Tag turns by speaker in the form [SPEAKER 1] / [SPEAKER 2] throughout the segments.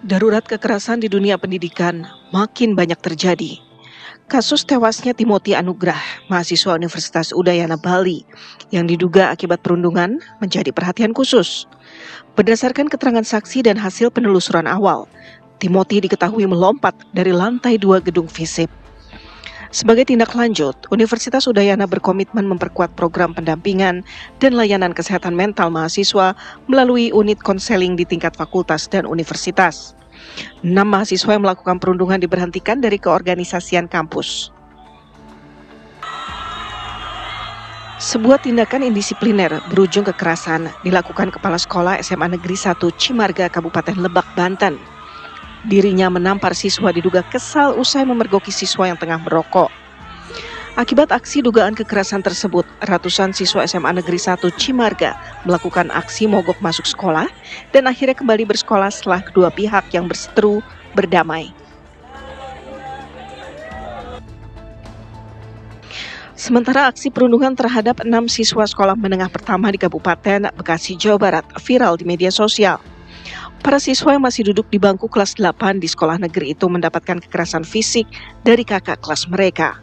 [SPEAKER 1] Darurat kekerasan di dunia pendidikan makin banyak terjadi. Kasus tewasnya Timothy Anugrah, mahasiswa Universitas Udayana Bali, yang diduga akibat perundungan menjadi perhatian khusus. Berdasarkan keterangan saksi dan hasil penelusuran awal, Timothy diketahui melompat dari lantai 2 gedung FISIP. Sebagai tindak lanjut, Universitas Udayana berkomitmen memperkuat program pendampingan dan layanan kesehatan mental mahasiswa melalui unit konseling di tingkat fakultas dan universitas. 6 mahasiswa yang melakukan perundungan diberhentikan dari keorganisasian kampus. Sebuah tindakan indisipliner berujung kekerasan dilakukan Kepala Sekolah SMA Negeri 1 Cimarga, Kabupaten Lebak, Banten. Dirinya menampar siswa diduga kesal usai memergoki siswa yang tengah merokok. Akibat aksi dugaan kekerasan tersebut, ratusan siswa SMA Negeri 1 Cimarga melakukan aksi mogok masuk sekolah dan akhirnya kembali bersekolah setelah kedua pihak yang berseteru berdamai. Sementara aksi perundungan terhadap 6 siswa sekolah menengah pertama di Kabupaten Bekasi, Jawa Barat viral di media sosial. Para siswa yang masih duduk di bangku kelas 8 di sekolah negeri itu mendapatkan kekerasan fisik dari kakak kelas mereka.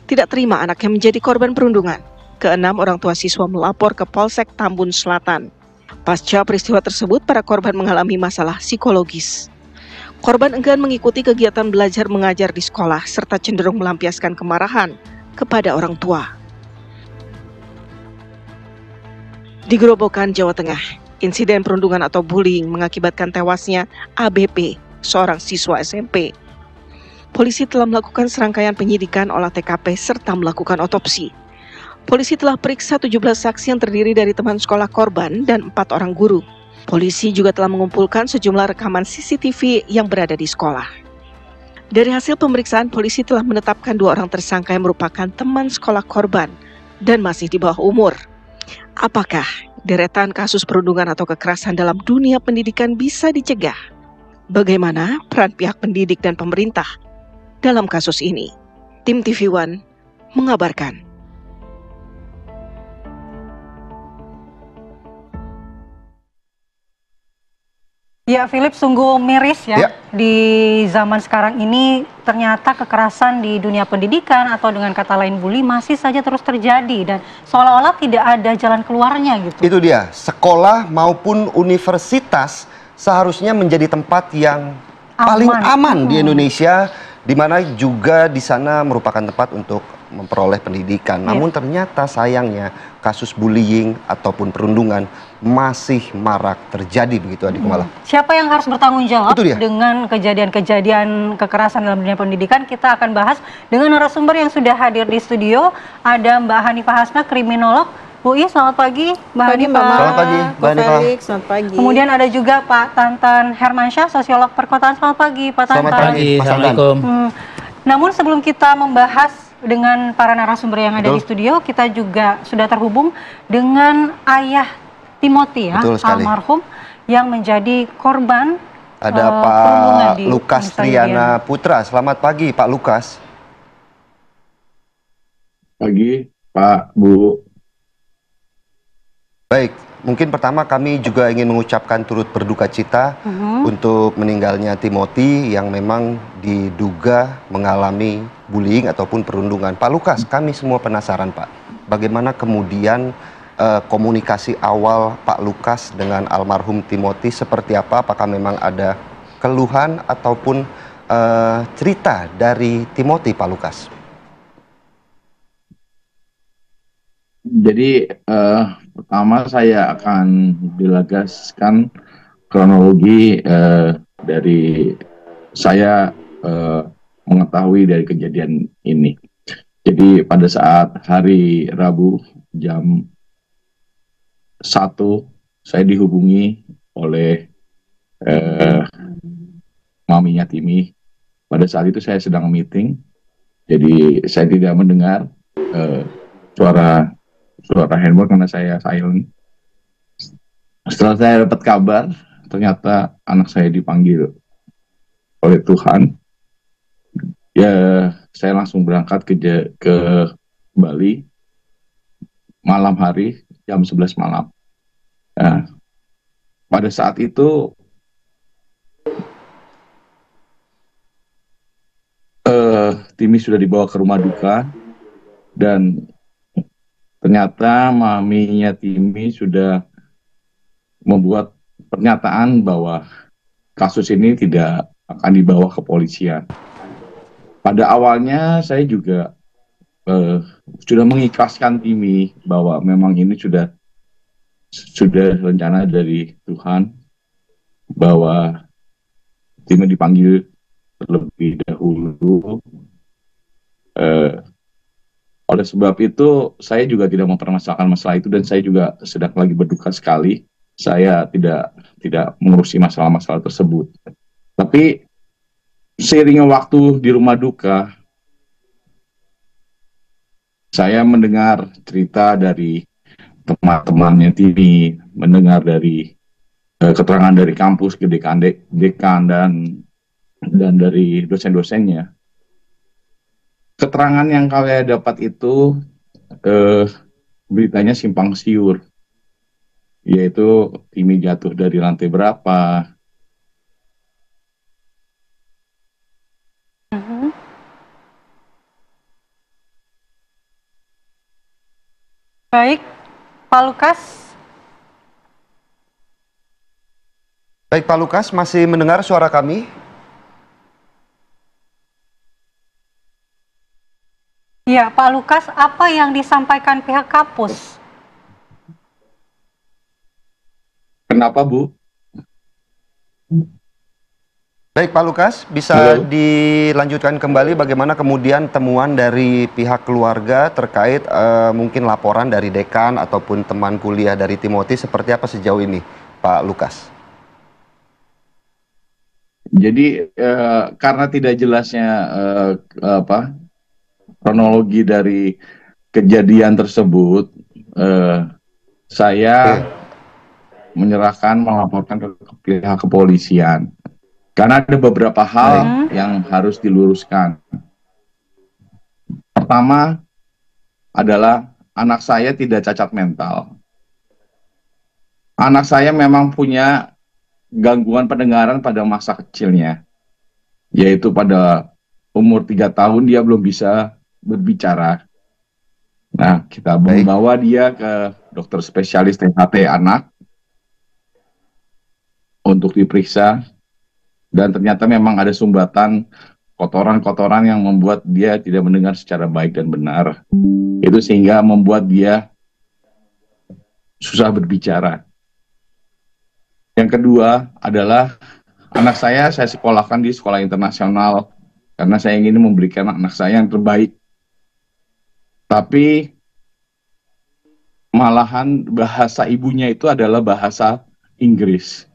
[SPEAKER 1] Tidak terima anaknya menjadi korban perundungan, ke-6 orang tua siswa melapor ke Polsek Tambun Selatan. Pasca peristiwa tersebut, para korban mengalami masalah psikologis. Korban enggan mengikuti kegiatan belajar mengajar di sekolah serta cenderung melampiaskan kemarahan kepada orang tua. Di Gerobokan, Jawa Tengah, insiden perundungan atau bullying mengakibatkan tewasnya ABP, seorang siswa SMP. Polisi telah melakukan serangkaian penyidikan, olah TKP, serta melakukan otopsi. Polisi telah periksa 17 saksi yang terdiri dari teman sekolah korban dan 4 orang guru. Polisi juga telah mengumpulkan sejumlah rekaman CCTV yang berada di sekolah. Dari hasil pemeriksaan, polisi telah menetapkan 2 orang tersangka yang merupakan teman sekolah korban dan masih di bawah umur. Apakah deretan kasus perundungan atau kekerasan dalam dunia pendidikan bisa dicegah? Bagaimana peran pihak pendidik dan pemerintah dalam kasus ini? Tim TV One mengabarkan.
[SPEAKER 2] Ya, Philip, sungguh miris ya. Di zaman sekarang ini ternyata kekerasan di dunia pendidikan atau dengan kata lain bully masih saja terus terjadi dan seolah-olah tidak ada jalan keluarnya gitu.
[SPEAKER 3] Itu dia, sekolah maupun universitas seharusnya menjadi tempat yang paling aman di Indonesia, di mana juga di sana merupakan tempat untuk memperoleh pendidikan. Namun ternyata sayangnya kasus bullying ataupun perundungan masih marak terjadi begitu, Adik Kumala.
[SPEAKER 2] Siapa yang harus bertanggung jawab dengan kejadian-kejadian kekerasan dalam dunia pendidikan? Kita akan bahas dengan narasumber yang sudah hadir di studio. Ada Mbak Hanifah Hasna, kriminolog. Bu I, selamat pagi. Mbak Hanifah.
[SPEAKER 3] Selamat pagi, Mbak Hanifah.
[SPEAKER 4] Selamat pagi.
[SPEAKER 2] Kemudian ada juga Pak Tantan Hermansyah, sosiolog perkotaan. Selamat pagi, Pak Tantan.
[SPEAKER 3] Selamat pagi, Assalamualaikum.
[SPEAKER 2] Namun sebelum kita membahas dengan para narasumber yang ada di studio, kita juga sudah terhubung dengan ayah Timothy ya, almarhum yang menjadi korban.
[SPEAKER 3] Ada Pak Lukas Triana Putra. Selamat pagi, Pak Lukas.
[SPEAKER 5] Pagi, Pak, Bu.
[SPEAKER 3] Baik, mungkin pertama kami juga ingin mengucapkan turut berduka cita untuk meninggalnya Timothy yang memang diduga mengalami bullying ataupun perundungan. Pak Lukas, kami semua penasaran, Pak. Bagaimana kemudian komunikasi awal Pak Lukas dengan almarhum Timothy seperti apa? Apakah memang ada keluhan ataupun cerita dari Timothy, Pak Lukas?
[SPEAKER 5] Jadi pertama saya akan dilagaskan kronologi dari saya mengetahui dari kejadian ini. Jadi pada saat hari Rabu jam 1 saya dihubungi oleh maminya Timi. Pada saat itu saya sedang meeting, jadi saya tidak mendengar suara handphone karena saya silent. Setelah saya dapat kabar, ternyata anak saya dipanggil oleh Tuhan. Ya, saya langsung berangkat ke Bali malam hari jam 11 malam. Nah, pada saat itu Timi sudah dibawa ke rumah duka dan ternyata maminya Timi sudah membuat pernyataan bahwa kasus ini tidak akan dibawa ke polisian. Pada awalnya saya juga sudah mengikhlaskan Timi bahwa memang ini sudah rencana dari Tuhan bahwa Timi dipanggil terlebih dahulu. Oleh sebab itu saya juga tidak mempermasalahkan masalah itu dan saya juga sedang lagi berduka sekali. Saya tidak mengurusi masalah-masalah tersebut. Tapi seiringnya waktu di rumah duka, saya mendengar cerita dari teman-temannya Timi, mendengar dari keterangan dari kampus, dekan dan dari dosen-dosennya. Keterangan yang kalian dapat itu beritanya simpang siur, yaitu Timi jatuh dari lantai berapa.
[SPEAKER 2] Baik, Pak Lukas.
[SPEAKER 3] Baik, Pak Lukas, masih mendengar suara kami?
[SPEAKER 2] Ya, Pak Lukas, apa yang disampaikan pihak kampus?
[SPEAKER 5] Kenapa, Bu?
[SPEAKER 3] Baik, Pak Lukas, bisa dilanjutkan kembali bagaimana kemudian temuan dari pihak keluarga terkait mungkin laporan dari dekan ataupun teman kuliah dari Timothy seperti apa sejauh ini, Pak Lukas?
[SPEAKER 5] Jadi karena tidak jelasnya kronologi dari kejadian tersebut, saya melaporkan ke pihak kepolisian. Karena ada beberapa hal yang harus diluruskan. Pertama adalah anak saya tidak cacat mental. Anak saya memang punya gangguan pendengaran pada masa kecilnya, yaitu pada umur 3 tahun dia belum bisa berbicara. Nah, kita membawa dia ke dokter spesialis THT anak untuk diperiksa. Dan ternyata memang ada sumbatan kotoran-kotoran yang membuat dia tidak mendengar secara baik dan benar. Itu sehingga membuat dia susah berbicara. Yang kedua adalah anak saya sekolahkan di sekolah internasional karena saya ingin memberikan anak saya yang terbaik. Tapi malahan bahasa ibunya itu adalah bahasa Inggris.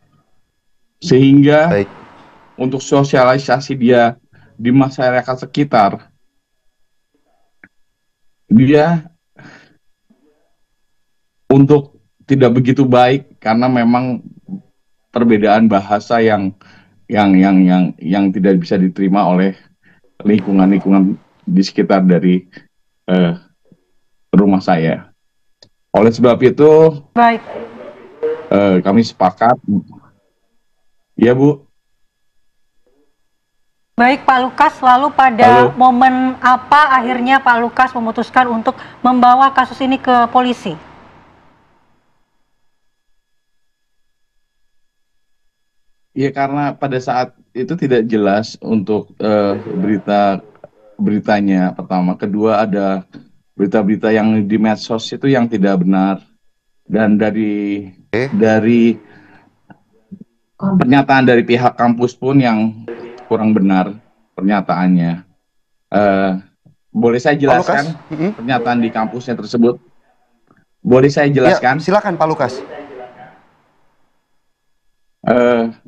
[SPEAKER 5] Sehingga untuk sosialisasi dia di masyarakat sekitar, dia untuk tidak begitu baik karena memang perbedaan bahasa yang tidak bisa diterima oleh lingkungan di sekitar dari rumah saya. Oleh sebab itu, kami sepakat, ya Bu.
[SPEAKER 2] Baik Pak Lukas, lalu pada momen apa akhirnya Pak Lukas memutuskan untuk membawa kasus ini ke polisi?
[SPEAKER 5] Ya karena pada saat itu tidak jelas untuk beritanya pertama. Kedua ada berita-berita yang di medsos itu yang tidak benar. Dan dari pernyataan dari pihak kampus pun yang kurang benar pernyataannya. Boleh saya jelaskan pernyataan di kampusnya tersebut? Boleh saya jelaskan?
[SPEAKER 3] Ya, silakan Pak Lukas.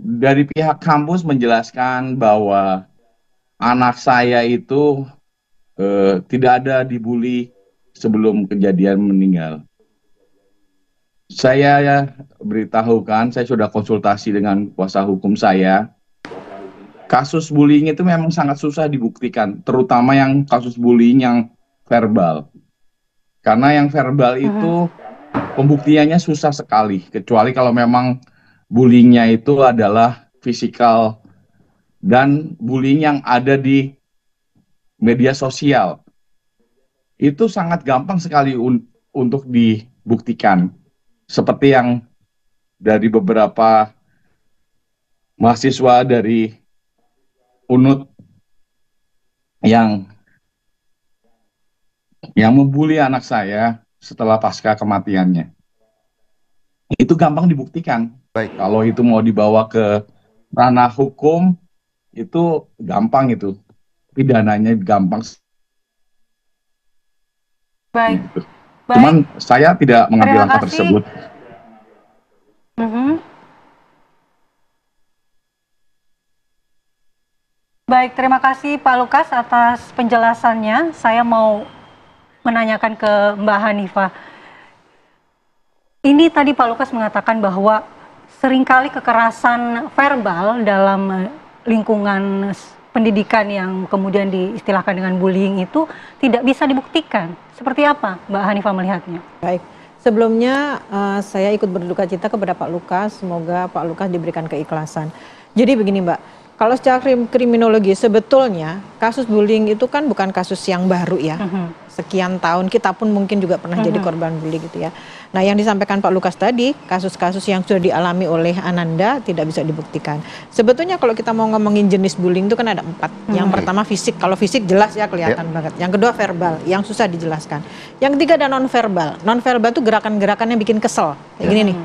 [SPEAKER 5] Dari pihak kampus menjelaskan bahwa anak saya itu tidak ada dibully sebelum kejadian meninggal. Saya beritahukan, saya sudah konsultasi dengan kuasa hukum saya. Kasus bullying itu memang sangat susah dibuktikan, terutama yang kasus bullying yang verbal. Karena yang verbal itu pembuktiannya susah sekali, kecuali kalau memang bullyingnya itu adalah fisikal dan bullying yang ada di media sosial. Itu sangat gampang sekali untuk dibuktikan. Seperti yang dari beberapa mahasiswa dari UNUD yang membuli anak saya setelah pasca kematiannya. Itu gampang dibuktikan.
[SPEAKER 3] Baik.
[SPEAKER 5] Kalau itu mau dibawa ke ranah hukum, itu gampang itu. Pidananya gampang.
[SPEAKER 2] Baik.
[SPEAKER 5] Gitu. Cuman saya tidak mengambil langkah tersebut.
[SPEAKER 2] Baik, terima kasih Pak Lukas atas penjelasannya. Saya mau menanyakan ke Mbak Hanifah. Ini tadi Pak Lukas mengatakan bahwa seringkali kekerasan verbal dalam lingkungan pendidikan yang kemudian diistilahkan dengan bullying itu tidak bisa dibuktikan. Seperti apa Mbak Hanifah melihatnya?
[SPEAKER 4] Baik, sebelumnya saya ikut berduka cita kepada Pak Lukas. Semoga Pak Lukas diberikan keikhlasan. Jadi begini Mbak, kalau secara kriminologi sebetulnya kasus bullying itu kan bukan kasus yang baru ya. Sekian tahun kita pun mungkin juga pernah jadi korban bullying gitu ya. Nah yang disampaikan Pak Lukas tadi, kasus-kasus yang sudah dialami oleh Ananda tidak bisa dibuktikan. Sebetulnya kalau kita mau ngomongin jenis bullying itu kan ada 4. Yang pertama fisik, kalau fisik jelas ya kelihatan banget. Yang kedua verbal, yang susah dijelaskan. Yang ketiga ada non-verbal. Non-verbal itu gerakan-gerakan yang bikin kesel. Kayak gini nih.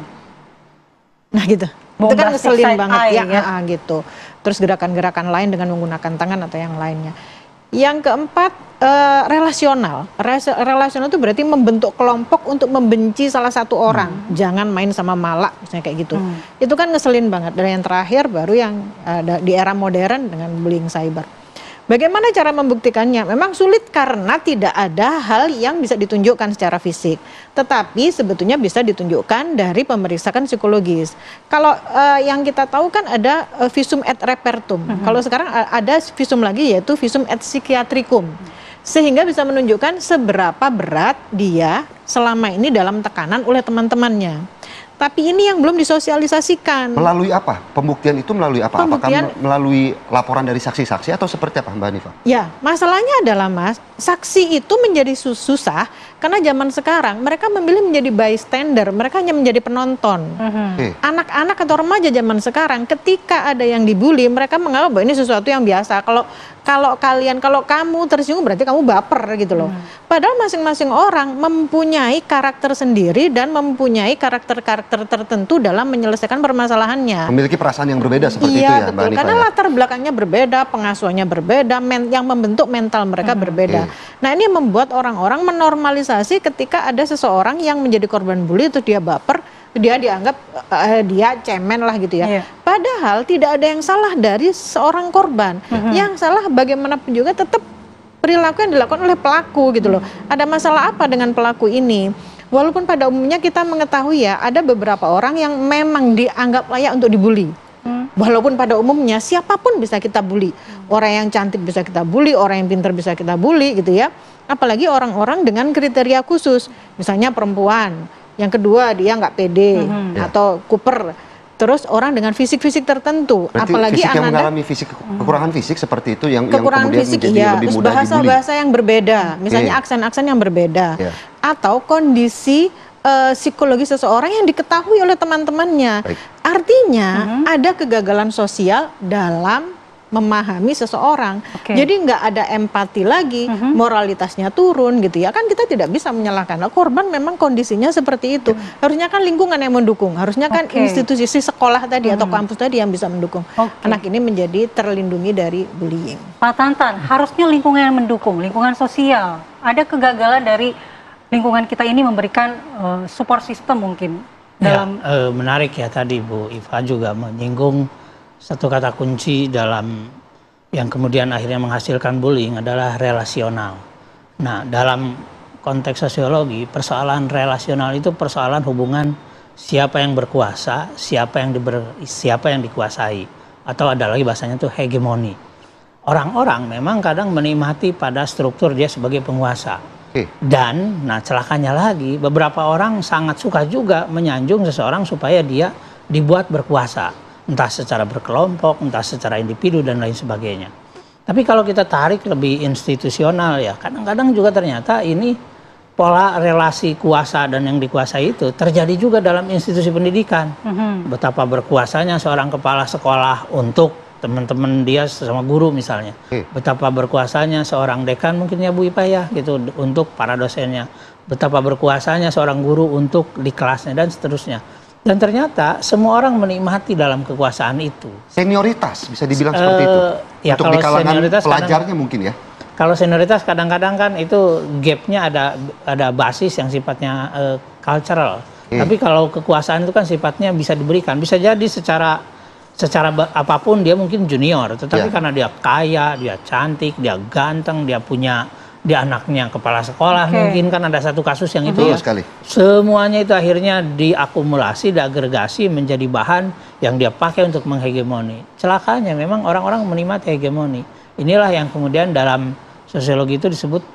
[SPEAKER 4] Nah gitu. Itu kan ngeselin banget ya. Gitu. Terus gerakan-gerakan lain dengan menggunakan tangan atau yang lainnya. Yang keempat relasional. Relasional itu berarti membentuk kelompok untuk membenci salah satu orang. Jangan main sama malak misalnya kayak gitu. Itu kan ngeselin banget. Dan yang terakhir baru yang di era modern dengan bullying cyber. Bagaimana cara membuktikannya? Memang sulit karena tidak ada hal yang bisa ditunjukkan secara fisik. Tetapi sebetulnya bisa ditunjukkan dari pemeriksaan psikologis. Kalau yang kita tahu kan ada visum et repertum. Kalau sekarang ada visum lagi yaitu visum et psychiatricum. Sehingga bisa menunjukkan seberapa berat dia selama ini dalam tekanan oleh teman-temannya. Tapi ini yang belum disosialisasikan.
[SPEAKER 3] Melalui apa? Pembuktian itu melalui apa? Apakah melalui laporan dari saksi-saksi atau seperti apa Mbak Hanifah? Ya,
[SPEAKER 4] masalahnya adalah Mas, saksi itu menjadi susah karena zaman sekarang mereka memilih menjadi bystander, mereka hanya menjadi penonton. Anak-anak atau remaja zaman sekarang ketika ada yang dibully, mereka menganggap bahwa ini sesuatu yang biasa. Kalau kamu tersinggung berarti kamu baper gitu loh. Padahal masing-masing orang mempunyai karakter sendiri dan mempunyai karakter-karakter tertentu dalam menyelesaikan permasalahannya.
[SPEAKER 3] Memiliki perasaan yang berbeda seperti itu ya,
[SPEAKER 4] betul. Mbak Hanifah. Karena latar belakangnya berbeda, pengasuhannya berbeda, yang membentuk mental mereka berbeda. Nah ini membuat orang-orang menormalisasi ketika ada seseorang yang menjadi korban bully itu dia baper, dia dianggap dia cemen lah gitu ya. Padahal tidak ada yang salah dari seorang korban. Yang salah bagaimanapun juga tetap perilaku yang dilakukan oleh pelaku gitu loh. Ada masalah apa dengan pelaku ini? Walaupun pada umumnya kita mengetahui ya ada beberapa orang yang memang dianggap layak untuk dibully. Walaupun pada umumnya siapapun bisa kita bully. Orang yang cantik bisa kita bully, orang yang pintar bisa kita bully gitu ya. Apalagi orang-orang dengan kriteria khusus. Misalnya perempuan. Yang kedua dia nggak pede atau kuper. Terus orang dengan fisik-fisik tertentu.
[SPEAKER 3] Berarti
[SPEAKER 4] apalagi
[SPEAKER 3] fisik yang
[SPEAKER 4] Ananda,
[SPEAKER 3] mengalami kekurangan fisik seperti itu yang
[SPEAKER 4] kekurangan
[SPEAKER 3] kemudian
[SPEAKER 4] fisik,
[SPEAKER 3] menjadi lebih
[SPEAKER 4] terus
[SPEAKER 3] mudah dibully.
[SPEAKER 4] bahasa-bahasa yang berbeda. Misalnya aksen-aksen yang berbeda. Atau kondisi psikologi seseorang yang diketahui oleh teman-temannya. Artinya ada kegagalan sosial dalam memahami seseorang. Jadi nggak ada empati lagi, moralitasnya turun gitu ya. Kan kita tidak bisa menyalahkan. Nah, korban memang kondisinya seperti itu. Harusnya kan lingkungan yang mendukung. Harusnya kan institusi sekolah tadi atau kampus tadi yang bisa mendukung. Anak ini menjadi terlindungi dari bullying.
[SPEAKER 2] Pak Tantan, harusnya lingkungan yang mendukung, lingkungan sosial. Ada kegagalan dari lingkungan kita ini memberikan support system mungkin. Dalam
[SPEAKER 6] menarik ya tadi Bu Iva juga menyinggung satu kata kunci dalam yang kemudian akhirnya menghasilkan bullying adalah relasional. Nah, dalam konteks sosiologi, persoalan relasional itu persoalan hubungan siapa yang berkuasa, siapa yang dikuasai, atau ada lagi bahasanya itu hegemoni. Orang-orang memang kadang menikmati pada struktur dia sebagai penguasa. Dan, nah celakanya lagi, beberapa orang sangat suka juga menyanjung seseorang supaya dia dibuat berkuasa. Entah secara berkelompok, entah secara individu dan lain sebagainya. Tapi kalau kita tarik lebih institusional ya, kadang-kadang juga ternyata ini pola relasi kuasa dan yang dikuasai itu terjadi juga dalam institusi pendidikan. Betapa berkuasanya seorang kepala sekolah untuk teman-teman dia sama guru misalnya. Betapa berkuasanya seorang dekan mungkin ya Bu Ipa ya gitu untuk para dosennya. Betapa berkuasanya seorang guru untuk di kelasnya dan seterusnya. Dan ternyata semua orang menikmati dalam kekuasaan itu.
[SPEAKER 3] Senioritas bisa dibilang seperti itu.
[SPEAKER 6] Ya,
[SPEAKER 3] untuk di kalangan pelajarnya mungkin ya.
[SPEAKER 6] Kalau senioritas kadang-kadang kan itu gapnya ada basis yang sifatnya cultural. Tapi kalau kekuasaan itu kan sifatnya bisa diberikan. Bisa jadi secara apapun dia mungkin junior. Tetapi karena dia kaya, dia cantik, dia ganteng, dia anaknya kepala sekolah, mungkin kan ada satu kasus yang itu ya.
[SPEAKER 3] Sekali.
[SPEAKER 6] Semuanya itu akhirnya diakumulasi, diagregasi menjadi bahan yang dia pakai untuk menghegemoni. Celakanya memang orang-orang menikmati hegemoni. Inilah yang kemudian dalam sosiologi itu disebut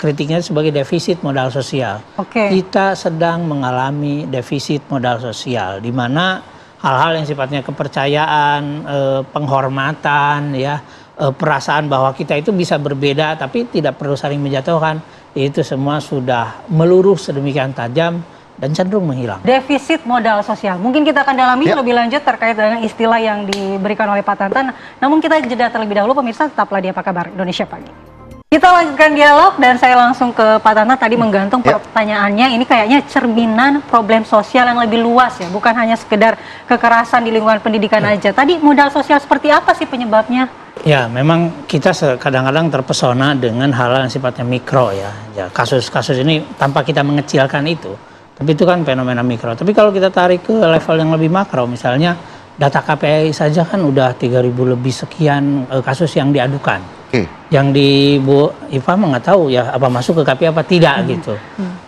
[SPEAKER 6] kritiknya sebagai defisit modal sosial. Kita sedang mengalami defisit modal sosial, di mana hal-hal yang sifatnya kepercayaan, penghormatan, ya, perasaan bahwa kita itu bisa berbeda tapi tidak perlu saling menjatuhkan, itu semua sudah meluruh sedemikian tajam dan cenderung menghilang.
[SPEAKER 2] Defisit modal sosial. Mungkin kita akan dalami lebih lanjut terkait dengan istilah yang diberikan oleh Pak Tantan. Namun kita jeda terlebih dahulu, pemirsa, tetaplah di Apa Kabar Indonesia Pagi. Kita lanjutkan dialog dan saya langsung ke Pak Tantan. Tadi menggantung pertanyaannya, ini kayaknya cerminan problem sosial yang lebih luas ya, bukan hanya sekedar kekerasan di lingkungan pendidikan aja. Tadi modal sosial seperti apa sih penyebabnya?
[SPEAKER 6] Ya, memang kita kadang-kadang terpesona dengan hal yang sifatnya mikro ya. Kasus-kasus ini tanpa kita mengecilkan itu, tapi itu kan fenomena mikro. Tapi kalau kita tarik ke level yang lebih makro, misalnya data KPI saja kan udah 3.000 lebih sekian kasus yang diadukan. Yang di Bu Iva nggak tahu ya apa masuk ke KPI apa tidak gitu.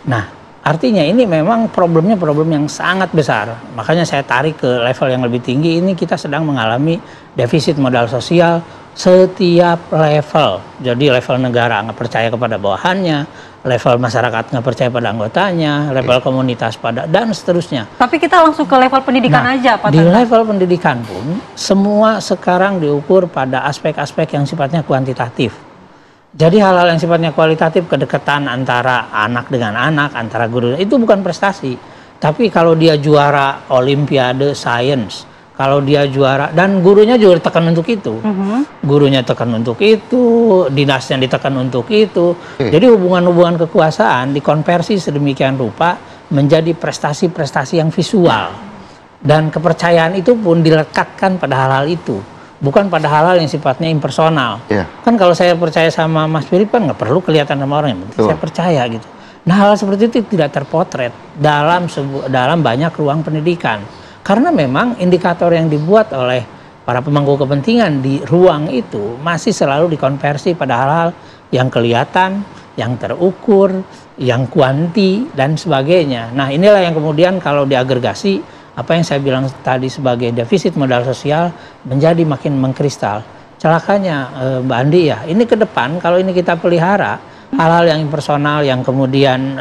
[SPEAKER 6] Nah, artinya ini memang problemnya problem yang sangat besar. Makanya saya tarik ke level yang lebih tinggi. Ini kita sedang mengalami defisit modal sosial setiap level. Jadi level negara nggak percaya kepada bawahannya, level masyarakat nggak percaya pada anggotanya, level komunitas pada dan seterusnya.
[SPEAKER 2] Tapi kita langsung ke level pendidikan aja, Pak.
[SPEAKER 6] Di level pendidikan pun semua sekarang diukur pada aspek-aspek yang sifatnya kuantitatif. Jadi hal-hal yang sifatnya kualitatif, kedekatan antara anak dengan anak, antara guru, itu bukan prestasi. Tapi kalau dia juara olimpiade sains, kalau dia juara, dan gurunya juga ditekan untuk itu. Gurunya tekan untuk itu, dinasnya ditekan untuk itu. Jadi hubungan-hubungan kekuasaan dikonversi sedemikian rupa menjadi prestasi-prestasi yang visual. Dan kepercayaan itu pun dilekatkan pada hal-hal itu. Bukan pada hal-hal yang sifatnya impersonal. Kan kalau saya percaya sama Mas Philip kan nggak perlu kelihatan sama orang, yang penting saya percaya gitu. Nah, hal seperti itu tidak terpotret dalam banyak ruang pendidikan. Karena memang indikator yang dibuat oleh para pemangku kepentingan di ruang itu masih selalu dikonversi pada hal-hal yang kelihatan, yang terukur, yang kuanti, dan sebagainya. Nah, inilah yang kemudian kalau diagregasi, apa yang saya bilang tadi sebagai defisit modal sosial menjadi makin mengkristal. Celakanya Mbak Andi ya, ini ke depan kalau ini kita pelihara, hal-hal yang impersonal, yang kemudian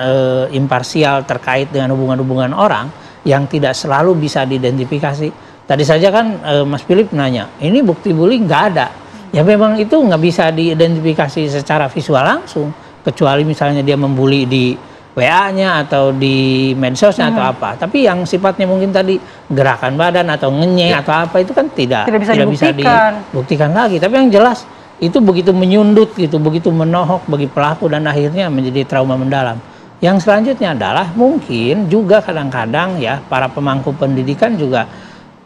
[SPEAKER 6] imparsial terkait dengan hubungan-hubungan orang, yang tidak selalu bisa diidentifikasi. Tadi saja kan Mas Philip nanya, ini bukti bullying nggak ada. Ya memang itu nggak bisa diidentifikasi secara visual langsung, kecuali misalnya dia membuli di WA-nya atau di medsosnya atau apa. Tapi yang sifatnya mungkin tadi gerakan badan atau ngenyek atau apa itu kan tidak bisa dibuktikan lagi. Tapi yang jelas itu begitu menyundut gitu, begitu menohok bagi pelaku dan akhirnya menjadi trauma mendalam. Yang selanjutnya adalah mungkin juga kadang-kadang ya para pemangku pendidikan juga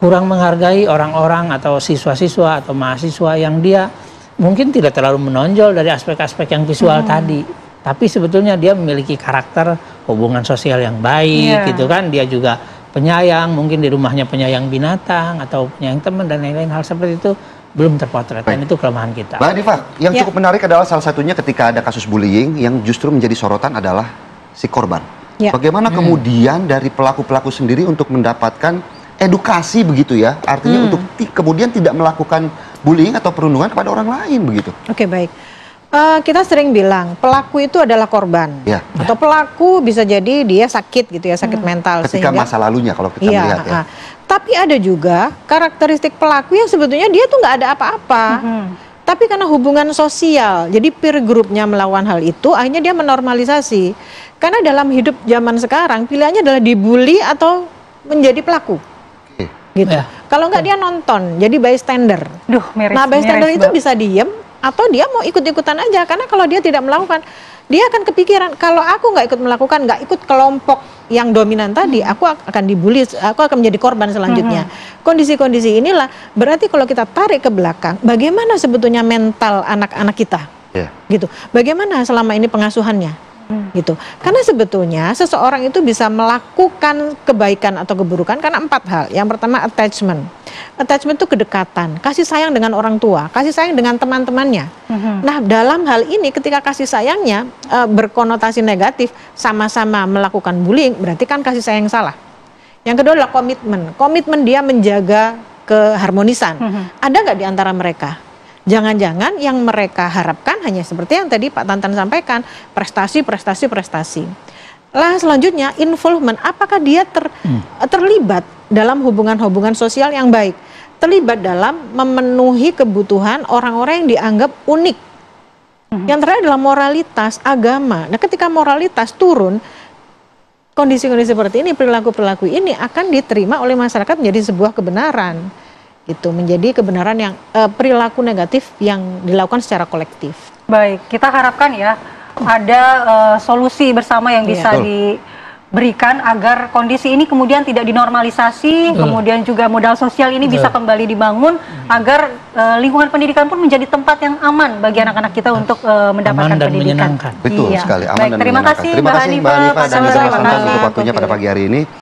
[SPEAKER 6] kurang menghargai orang-orang atau siswa-siswa atau mahasiswa yang dia mungkin tidak terlalu menonjol dari aspek-aspek yang visual tadi. Tapi sebetulnya dia memiliki karakter hubungan sosial yang baik gitu kan. Dia juga penyayang, mungkin di rumahnya penyayang binatang atau penyayang teman dan lain-lain. Hal seperti itu belum terpotret dan itu kelemahan kita.
[SPEAKER 3] Mbak Diva, yang cukup menarik adalah salah satunya ketika ada kasus bullying yang justru menjadi sorotan adalah si korban. Bagaimana kemudian dari pelaku-pelaku sendiri untuk mendapatkan edukasi begitu ya, artinya untuk kemudian tidak melakukan bullying atau perundungan kepada orang lain begitu.
[SPEAKER 4] Oke, baik. Kita sering bilang pelaku itu adalah korban, atau pelaku bisa jadi dia sakit gitu ya, sakit mental.
[SPEAKER 3] Ketika
[SPEAKER 4] sehingga,
[SPEAKER 3] masa lalunya kalau kita melihat ya.
[SPEAKER 4] Tapi ada juga karakteristik pelaku yang sebetulnya dia tuh nggak ada apa-apa. Tapi karena hubungan sosial, jadi peer groupnya melakukan hal itu, akhirnya dia menormalisasi. Karena dalam hidup zaman sekarang pilihannya adalah dibully atau menjadi pelaku. Gitu.
[SPEAKER 6] Ya.
[SPEAKER 4] Kalau nggak dia nonton, jadi bystander.
[SPEAKER 2] Duh, miris,
[SPEAKER 4] Nah, bystander
[SPEAKER 2] miris,
[SPEAKER 4] itu
[SPEAKER 2] Mbak.
[SPEAKER 4] bisa diem atau dia mau ikut-ikutan aja. Karena kalau dia tidak melakukan, dia akan kepikiran kalau aku nggak ikut melakukan, nggak ikut kelompok yang dominan tadi, aku akan dibully, aku akan menjadi korban selanjutnya. Kondisi-kondisi inilah berarti kalau kita tarik ke belakang, bagaimana sebetulnya mental anak-anak kita, gitu. Bagaimana selama ini pengasuhannya? Gitu. Karena sebetulnya seseorang itu bisa melakukan kebaikan atau keburukan karena 4 hal. Yang pertama attachment. Attachment itu kedekatan, kasih sayang dengan orang tua, kasih sayang dengan teman-temannya. Nah, dalam hal ini ketika kasih sayangnya berkonotasi negatif, sama-sama melakukan bullying, berarti kan kasih sayang salah. Yang kedua adalah komitmen. Komitmen dia menjaga keharmonisan. Ada nggak di antara mereka? Jangan-jangan yang mereka harapkan hanya seperti yang tadi Pak Tantan sampaikan, prestasi. Lah selanjutnya involvement, apakah dia terlibat dalam hubungan-hubungan sosial yang baik, terlibat dalam memenuhi kebutuhan orang-orang yang dianggap unik. Yang terakhir adalah moralitas agama. Nah, ketika moralitas turun, kondisi-kondisi seperti ini, perilaku-perilaku ini akan diterima oleh masyarakat menjadi sebuah kebenaran. Itu menjadi kebenaran yang perilaku negatif yang dilakukan secara kolektif.
[SPEAKER 2] Baik, kita harapkan ya ada solusi bersama yang bisa diberikan agar kondisi ini kemudian tidak dinormalisasi, kemudian juga modal sosial ini bisa kembali dibangun agar lingkungan pendidikan pun menjadi tempat yang aman bagi anak-anak kita untuk mendapatkan
[SPEAKER 6] aman dan
[SPEAKER 2] pendidikan.
[SPEAKER 6] menyenangkan.
[SPEAKER 3] Betul sekali, aman
[SPEAKER 2] Baik,
[SPEAKER 3] dan
[SPEAKER 2] terima
[SPEAKER 3] menyenangkan.
[SPEAKER 2] kasih
[SPEAKER 3] Terima
[SPEAKER 2] Mbak
[SPEAKER 3] kasih Mbak
[SPEAKER 2] Hanifah,
[SPEAKER 3] Hanifah dan juga Mas
[SPEAKER 2] sama-sama.
[SPEAKER 3] Tantan untuk waktunya pada pagi hari ini.